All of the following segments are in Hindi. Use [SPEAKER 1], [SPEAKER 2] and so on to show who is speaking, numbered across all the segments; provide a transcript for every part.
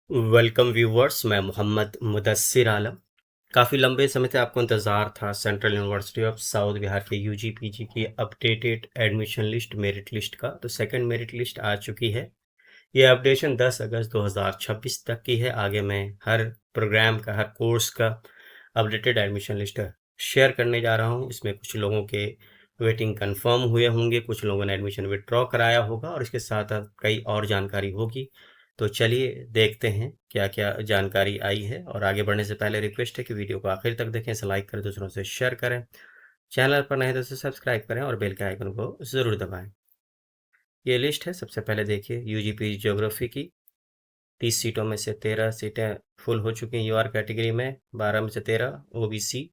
[SPEAKER 1] वेलकम व्यूवर्स, मैं मोहम्मद मुदस्सिर आलम। काफ़ी लंबे समय से आपको इंतज़ार था central university of south Bihar के यूजी पीजी की updated admission list merit list का। तो सेकंड मेरिट लिस्ट आ चुकी है। ये अपडेशन 10 अगस्त 2026 तक की है। आगे मैं हर प्रोग्राम का, हर कोर्स का अपडेटेड एडमिशन लिस्ट शेयर करने जा रहा हूँ। इसमें कुछ लोगों के वेटिंग कंफर्म हुए होंगे, कुछ लोगों ने एडमिशन विड्रॉ कराया होगा और इसके साथ साथ कई और जानकारी होगी। तो चलिए देखते हैं क्या क्या जानकारी आई है। और आगे बढ़ने से पहले रिक्वेस्ट है कि वीडियो को आखिर तक देखें, इसे लाइक करें, दूसरों से शेयर करें, चैनल पर नए तो इसे सब्सक्राइब करें और बेल के आइकन को ज़रूर दबाएं। ये लिस्ट है, सबसे पहले देखिए यूजीपी ज्योग्राफी की। 30 सीटों में से 13 सीटें फुल हो चुकी हैं यूआर कैटेगरी में, 12 में से 13 ओबीसी,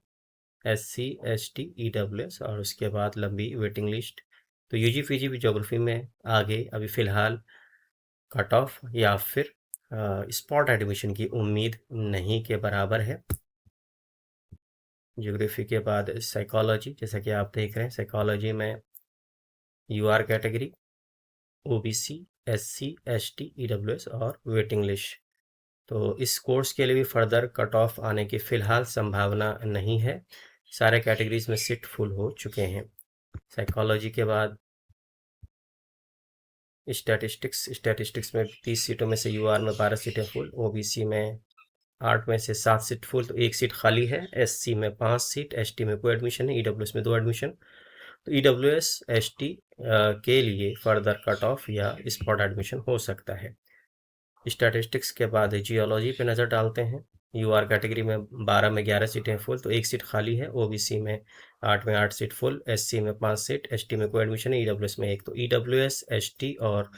[SPEAKER 1] एससी, एसटी, ईडब्ल्यूएस और उसके बाद लंबी वेटिंग लिस्ट। तो यूजी पीजी भी ज्योग्राफी में आगे अभी फ़िलहाल कट ऑफ या फिर स्पॉट एडमिशन की उम्मीद नहीं के बराबर है। ज्योग्राफी के बाद साइकोलॉजी, जैसा कि आप देख रहे हैं, साइकोलॉजी में UR category, OBC, SC, ST, EWS और वेटिंग लिस्ट। तो इस कोर्स के लिए भी फर्दर कट ऑफ आने की फ़िलहाल संभावना नहीं है। सारे कैटेगरीज में सीट फुल हो चुके हैं। साइकोलॉजी के बाद स्टैटिस्टिक्स में 30 सीटों में से यूआर में 12 सीटें फुल, ओबीसी में 8 में से 7 सीट फुल, तो 1 सीट खाली है। एससी में 5 सीट, एसटी में कोई एडमिशन है, ईडब्ल्यूएस में 2 एडमिशन। तो ईडब्ल्यूएस एसटी के लिए फर्दर कट ऑफ या स्पॉट एडमिशन हो सकता है। स्टैटिस्टिक्स के बाद जियोलॉजी पे नज़र डालते हैं। यूआर कैटेगरी में 12 में 11 सीटें फुल, तो 1 सीट खाली है। ओबीसी में 8 में 8 सीट फुल, एससी में 5 सीट, एसटी में कोई एडमिशन है, ईडब्ल्यूएस में 1। तो ईडब्ल्यूएस, एसटी और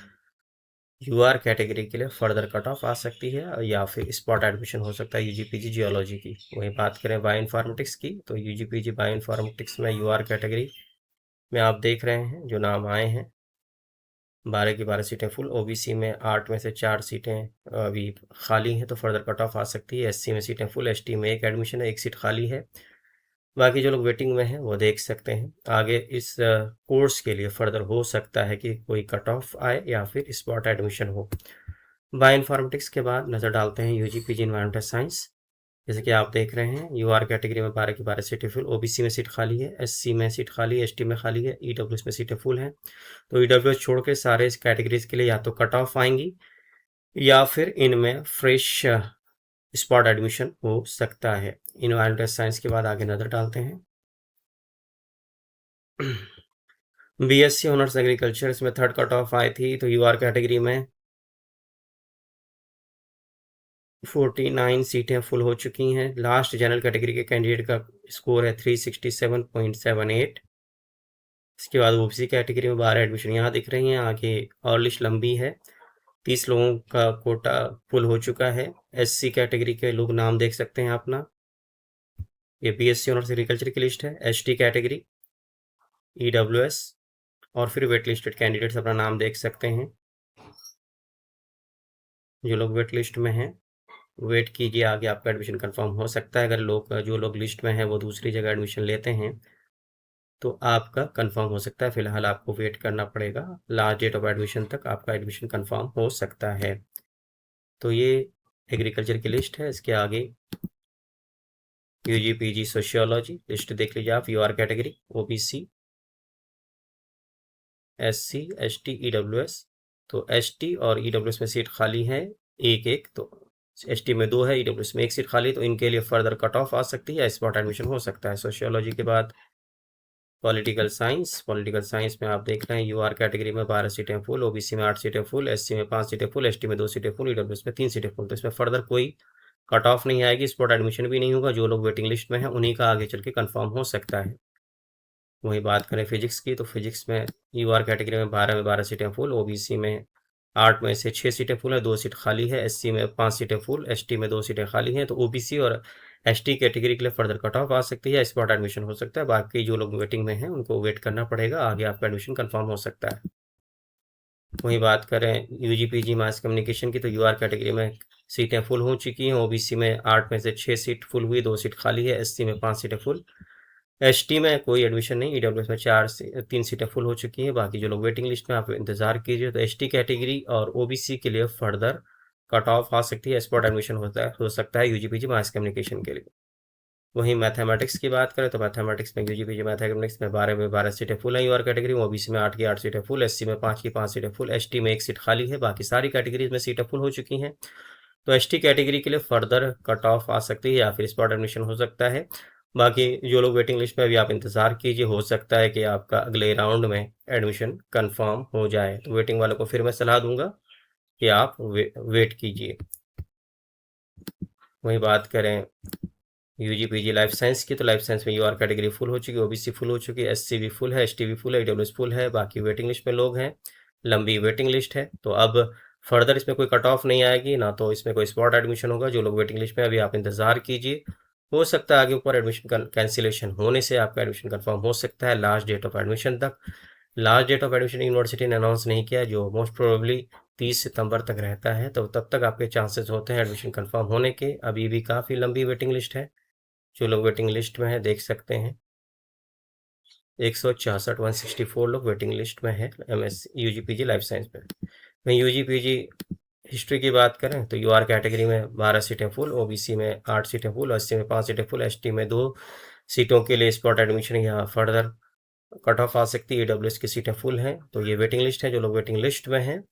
[SPEAKER 1] यूआर कैटेगरी के लिए फर्दर कट ऑफ आ सकती है या फिर स्पॉट एडमिशन हो सकता है यूजीपीजी जियोलॉजी की। वहीं बात करें बायो इन्फॉर्मेटिक्स की, तो यूजीपीजी बायो इन्फॉर्मेटिक्स में यूआर कैटेगरी में आप देख रहे हैं जो नाम आए हैं, 12 की 12 सीटें फुल। ओबीसी में 8 में से 4 सीटें अभी खाली हैं, तो फर्दर कट ऑफ आ सकती है। एससी में सीटें फुल, एसटी में 1 एडमिशन है, 1 सीट खाली है। बाकी जो लोग वेटिंग में हैं वो देख सकते हैं। आगे इस कोर्स के लिए फर्दर हो सकता है कि कोई कट ऑफ आए या फिर स्पॉट एडमिशन हो। बायो इन्फॉर्मेटिक्स के बाद नज़र डालते हैं यूजी पीजी इन्वायरमेंटल साइंस। जैसे कि आप देख रहे हैं, यूआर कैटेगरी में 12 की 12 सीटें फुल, ओबीसी में सीट खाली है, एससी में सीट खाली है, एसटी में खाली है, ईडब्ल्यूएस में सीटें फुल हैं। तो ईडब्ल्यूएस छोड़ के सारे इस कैटेगरीज के लिए या तो कट ऑफ आएंगी या फिर इनमें फ्रेश स्पॉट एडमिशन हो सकता है। इन्वायरमेंटल साइंस के बाद आगे नज़र डालते हैं बीएससी ऑनर्स एग्रीकल्चर, इसमें थर्ड कट ऑफ आई थी। तो यूआर कैटेगरी में 49 सीटें फुल हो चुकी हैं। लास्ट जनरल कैटेगरी के कैंडिडेट का स्कोर है 367.78। इसके बाद ओबीसी कैटेगरी में 12 एडमिशन यहाँ दिख रही हैं। आगे और लिस्ट लंबी है, 30 लोगों का कोटा फुल हो चुका है। एससी कैटेगरी के लोग नाम देख सकते हैं अपना, ये बीएससी ऑनर्स एग्रीकल्चर की लिस्ट है। एसटी कैटेगरी, ईडब्ल्यूएस और फिर वेट लिस्टेड कैंडिडेट्स अपना नाम देख सकते हैं। जो लोग वेट लिस्ट में हैं वेट कीजिए, आगे आपका एडमिशन कंफर्म हो सकता है। अगर जो लोग लिस्ट में हैं वो दूसरी जगह एडमिशन लेते हैं तो आपका कंफर्म हो सकता है। फिलहाल आपको वेट करना पड़ेगा, लास्ट डेट ऑफ एडमिशन तक आपका एडमिशन कंफर्म हो सकता है। तो ये एग्रीकल्चर की लिस्ट है। इसके आगे यूजी पीजी सोशियोलॉजी लिस्ट देख लीजिए आप। UR category, OBC, SC, ST, EWS. तो एसटी और ईडब्ल्यूएस में सीट खाली है एक एक, तो एसटी में 2 है, ईडब्ल्यूएस में 1 सीट खाली, तो इनके लिए फर्दर कट ऑफ आ सकती है, स्पॉट एडमिशन हो सकता है। सोशियोलॉजी के बाद पॉलिटिकल साइंस में आप देख रहे हैं यूआर कैटेगरी में 12 सीटें फुल, ओबीसी में 8 सीटें फुल, एससी में 5 सीटें फुल, एसटी में 2 सीटें फुल, ईडब्ल्यूएस में 3 सीटें फुल। तो इसमें फर्दर कोई कट ऑफ नहीं आएगी, स्पॉट एडमिशन भी नहीं होगा। जो लोग वेटिंग लिस्ट में हैं उन्हीं का आगे चल के कन्फर्म हो सकता है। वहीं बात करें फिजिक्स की, तो फिजिक्स में यूआर कैटेगरी में 12 सीटें फुल, ओबीसी में 8 में से 6 सीटें फुल है, 2 सीट खाली है। एससी में 5 सीटें फुल, एसटी में 2 सीटें खाली हैं। तो ओबीसी और एसटी कैटेगरी के लिए फर्दर कट ऑफ आ सकती है, स्पॉट एडमिशन हो सकता है। बाकी जो लोग वेटिंग में हैं उनको वेट करना पड़ेगा, आगे आपका एडमिशन कंफर्म हो सकता है। वहीं बात करें यूजी पीजी मास कम्युनिकेशन की, तो यूआर कैटेगरी में सीटें फुल हो चुकी हैं। ओबीसी में 8 में से 6 सीट फुल हुई, 2 सीट खाली है। एससी में 5 सीटें फुल, एसटी में कोई एडमिशन नहीं। ईडब्ल्यूएस में 3 सीटें फुल हो चुकी हैं। बाकी जो लोग वेटिंग लिस्ट में, आप इंतज़ार कीजिए। तो एसटी कैटेगरी और ओबीसी के लिए फर्दर कट ऑफ आ सकती है, स्पॉट एडमिशन हो सकता है यूजीपीजी मास कम्युनिकेशन के लिए। वहीं मैथमेटिक्स की बात करें तो मैथमेटिक्स में यूजीपीजी मैथमेटिक्स में 12 में 12 सीटें फुल हैं यूआर कैटेगरी में, ओबीसी में 8 की 8 सीटें फुल, एससी में 5 की 5 सीटें फुल, एसटी में 1 सीट खाली है, बाकी सारी कैटेगरीज में सीटें फुल हो चुकी हैं। तो एसटी कैटेगरी के लिए फर्दर कट ऑफ आ सकती है या फिर स्पॉट एडमिशन हो सकता है। बाकी जो लोग वेटिंग लिस्ट में, अभी आप इंतज़ार कीजिए, हो सकता है कि आपका अगले राउंड में एडमिशन कंफर्म हो जाए। तो वेटिंग वालों को फिर मैं सलाह दूंगा कि आप वेट कीजिए। वही बात करें यूजीपीजी लाइफ साइंस की, तो लाइफ साइंस में यूआर कैटेगरी फुल हो चुकी है, ओबीसी फुल हो चुकी है, एससी भी फुल है, एसटी भी फुल है, ईडब्ल्यूएस फुल है, बाकी वेटिंग लिस्ट में लोग हैं, लंबी वेटिंग लिस्ट है। तो अब फर्दर इसमें कोई कट ऑफ नहीं आएगी, ना तो इसमें कोई स्पॉट एडमिशन होगा। जो लोग वेटिंग लिस्ट में, अभी आप इंतज़ार कीजिए, हो सकता है आगे ऊपर एडमिशन कैंसिलेशन होने से आपका एडमिशन कन्फर्म हो सकता है लास्ट डेट ऑफ एडमिशन तक। Last date of admission university ने अनाउंस नहीं किया, जो मोस्ट प्रोबेबली 30 सितंबर तक रहता है, तो तब तक आपके चांसेस होते हैं एडमिशन कंफर्म होने के। अभी भी काफ़ी लंबी वेटिंग लिस्ट है, जो लोग वेटिंग लिस्ट में है देख सकते हैं, 166 164 लोग वेटिंग लिस्ट में है एमएस यूजीपीजी लाइफ साइंस में। वहीं यूजीपीजी हिस्ट्री की बात करें तो यूआर कैटेगरी में 12 सीटें फुल, ओबीसी में 8 सीटें फुल, एससी में 5 सीटें फुल, एसटी में 2 सीटों के लिए स्पॉट एडमिशन या फर्दर कट ऑफ आ सकती है, ईडब्ल्यूएस की सीटें फुल हैं। तो ये वेटिंग लिस्ट है, जो लोग वेटिंग लिस्ट में हैं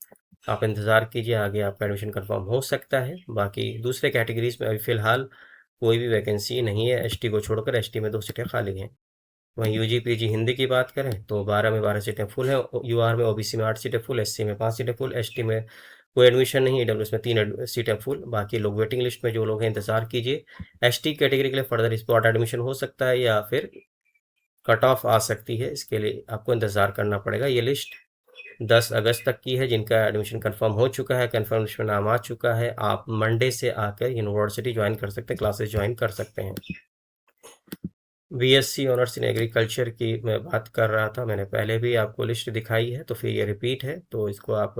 [SPEAKER 1] आप इंतज़ार कीजिए, आगे आपका एडमिशन कंफर्म हो सकता है। बाकी दूसरे कैटेगरीज में अभी फ़िलहाल कोई भी वैकेंसी नहीं है, एसटी को छोड़कर, एसटी में 2 सीटें खाली हैं। वहीं यूजीपीजी हिंदी की बात करें तो 12 में 12 सीटें फुल हैं, यूआर में ओबीसी में 8 सीटें फुल, एससी में 5 सीटें फुल, एसटी में कोई एडमिशन नहीं, ईडब्ल्यूएस में 3 सीटें फुल। बाकी लोग वेटिंग लिस्ट में जो लोग हैं इंतज़ार कीजिए। एसटी कैटेगरी के लिए फर्दर स्पॉट एडमिशन हो सकता है या फिर कट ऑफ आ सकती है, इसके लिए आपको इंतज़ार करना पड़ेगा। ये लिस्ट 10 अगस्त तक की है, जिनका एडमिशन कंफर्म हो चुका है, कंफर्मेशन नाम आ चुका है, आप मंडे से आकर यूनिवर्सिटी ज्वाइन कर सकते हैं, क्लासेस ज्वाइन कर सकते हैं। बीएससी ऑनर्स इन एग्रीकल्चर की मैं बात कर रहा था, मैंने पहले भी आपको लिस्ट दिखाई है, तो फिर ये रिपीट है, तो इसको आप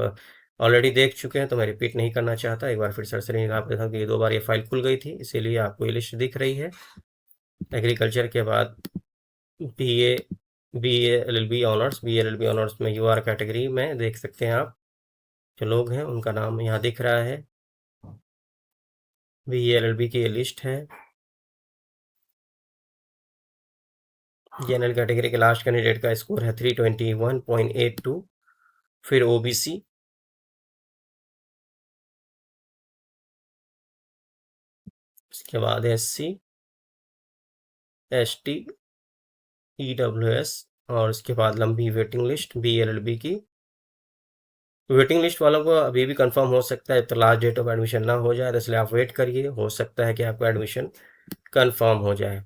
[SPEAKER 1] ऑलरेडी देख चुके हैं, तो मैं रिपीट नहीं करना चाहता। एक बार फिर सरसरी निगाह पे था कि 2 बार ये फाइल खुल गई थी, इसीलिए आपको ये लिस्ट दिख रही है। एग्रीकल्चर के बाद BA BLLB honours, BLLB honours में यूआर कैटेगरी में देख सकते हैं आप, जो लोग हैं उनका नाम यहाँ दिख रहा है। बीएलएलबी की ये लिस्ट है। जनरल कैटेगरी के लास्ट कैंडिडेट का स्कोर है 321.82। फिर ओबीसी, उसके बाद एससी, एसटी, ईडब्ल्यूएस, और उसके बाद लंबी वेटिंग लिस्ट बीएलएलबी की। वेटिंग लिस्ट वालों को अभी भी कंफर्म हो सकता है, तो लास्ट डेट ऑफ एडमिशन ना हो जाए, तो इसलिए आप वेट करिए, हो सकता है कि आपका एडमिशन कंफर्म हो जाए।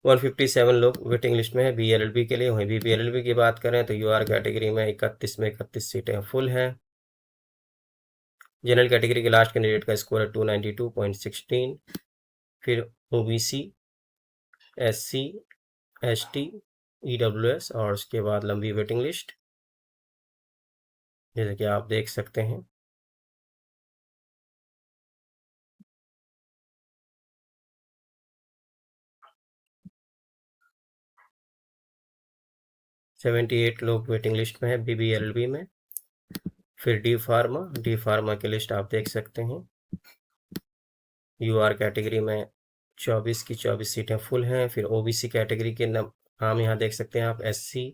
[SPEAKER 1] 157 लोग वेटिंग लिस्ट में है बीएलएलबी के लिए। वहीं बीएलएलबी की बात करें तो यूआर कैटेगरी में 31 में 31 सीटें फुल हैं। जनरल कैटेगरी के लास्ट कैंडिडेट का स्कोर है 292.16। फिर ओबीसी, एससी, एसटी, ईडब्ल्यूएस, और उसके बाद लंबी वेटिंग लिस्ट, जैसे कि आप देख सकते हैं। सेवेंटी 8 लोग वेटिंग लिस्ट में है बीबीएलबी में। फिर डी फार्मा की लिस्ट आप देख सकते हैं। यूआर कैटेगरी में 24 की 24 सीटें फुल हैं। फिर ओबीसी कैटेगरी के नाम यहाँ देख सकते हैं आप, एससी,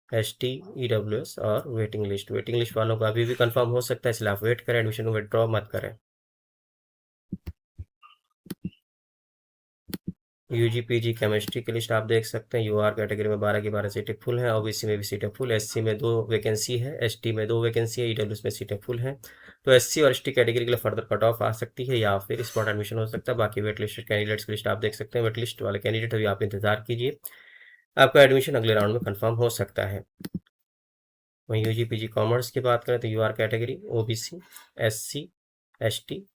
[SPEAKER 1] एसटी, ईडब्ल्यूएस, और वेटिंग लिस्ट वालों का अभी भी कंफर्म हो सकता है, इसलिए आप वेट करें, एडमिशन को विड्रॉ मत करें। यूजीपीजी केमिस्ट्री की लिस्ट आप देख सकते हैं। यूआर कैटेगरी में 12 की 12 सीटें फुल हैं, ओबीसी में भी सीटें फुल, एससी में 2 वैकेंसी है, एसटी में 2 वैकेंसी है, ईडब्ल्यूएस में सीटें फुल हैं। तो एससी और एसटी कैटेगरी के लिए फर्दर कट ऑफ आ सकती है या फिर स्पॉट एडमिशन हो सकता है। बाकी वेट लिस्ट कैंडिडेट्स की लिस्ट आप देख सकते हैं। वेट लिस्ट वाले कैंडिडेट अभी आप इंतजार कीजिए, आपका एडमिशन अगले राउंड में कन्फर्म हो सकता है। वहीं यूजीपीजी कॉमर्स की बात करें तो UR category, OBC, SC, ST,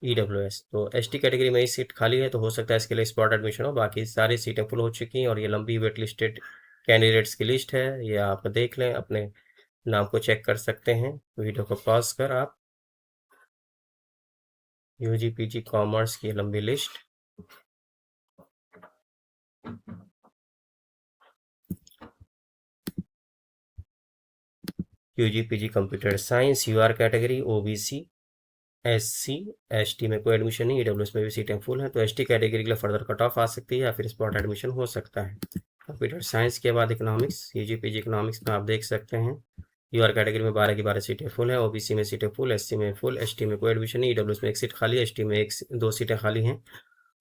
[SPEAKER 1] EWS, तो एसटी कैटेगरी में ही सीट खाली है, तो हो सकता है इसके लिए स्पॉट एडमिशन हो। बाकी सारी सीटें फुल हो चुकी हैं और ये लंबी वेट लिस्टेड कैंडिडेट्स की लिस्ट है, ये आप देख लें, अपने नाम को चेक कर सकते हैं। वीडियो को पॉज कर आप यूजी पीजी कॉमर्स की लंबी लिस्ट। UG PG computer science, UR category OBC, SC, ST में कोई एडमिशन नहीं, ईडब्ल्यूएस में भी सीटें फुल हैं, तो एसटी कैटेगरी के लिए फर्दर कट ऑफ आ सकती है या फिर स्पॉट एडमिशन हो सकता है। कंप्यूटर साइंस के बाद इकोनॉमिक्स, यूजी पीजी इकोनॉमिक्स में आप देख सकते हैं यूआर कैटेगरी में 12 की 12 सीटें फुल हैं, ओबीसी में सीटें फुल, एससी में फुल, एसटी में कोई एडमिशन नहीं, ईडब्ल्यूएस में एक सीट खाली है, एसटी में दो सीटें खाली हैं।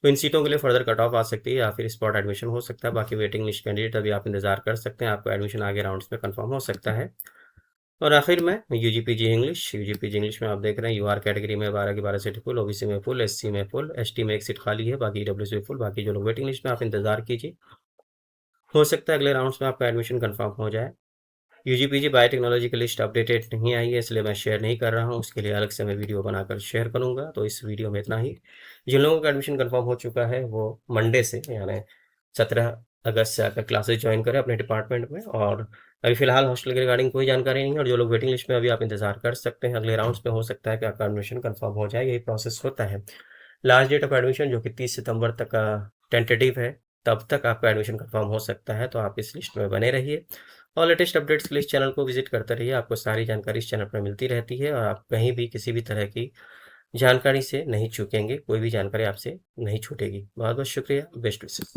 [SPEAKER 1] तो इन सीटों के लिए फर्दर कट ऑफ आ सकती है या फिर स्पॉट एडमिशन हो सकता है। बाकी वेटिंग लिस्ट कैंडिडेट अभी आप इंतजार कर सकते हैं, आपका एडमिशन आगे राउंड्स में कंफर्म हो सकता है। और आखिर में यूजी पीजी इंग्लिश में आप देख रहे हैं यूआर कैटेगरी में 12 की 12 सीट फुल, ओबीसी में फुल, एससी में फुल, एसटी में एक सीट खाली है, बाकी ईडब्ल्यूएस में फुल। बाकी जो लोग वेटिंग लिस्ट में, आप इंतजार कीजिए, हो सकता है अगले राउंड्स में आपका एडमिशन कंफर्म हो जाए। यूजी पीजी बायोटेक्नोलॉजी की लिस्ट अपडेटेड नहीं आई है, इसलिए मैं शेयर नहीं कर रहा हूँ, उसके लिए अलग से मैं वीडियो बनाकर शेयर करूँगा। तो इस वीडियो में इतना ही। जिन लोगों का एडमिशन कंफर्म हो चुका है वो मंडे से यानी 17 अगस्त से आकर क्लासेस ज्वाइन करें अपने डिपार्टमेंट में। और अभी फिलहाल हॉस्टल के रिगार्डिंग कोई जानकारी नहीं है, और जो लोग वेटिंग लिस्ट में अभी आप इंतजार कर सकते हैं, अगले राउंड्स में हो सकता है कि आपका एडमिशन कंफर्म हो जाए, यही प्रोसेस होता है। लास्ट डेट ऑफ एडमिशन जो कि 30 सितंबर तक का टेंटेटिव है, तब तक आपका एडमिशन कंफर्म हो सकता है, तो आप इस लिस्ट में बने रहिए और लेटेस्ट अपडेट्स के लिए इस चैनल को विजिट करते रहिए। आपको सारी जानकारी इस चैनल पर मिलती रहती है और आप कहीं भी किसी भी तरह की जानकारी से नहीं चूकेंगे, कोई भी जानकारी आपसे नहीं छूटेगी। बहुत बहुत शुक्रिया, बेस्ट विशेस।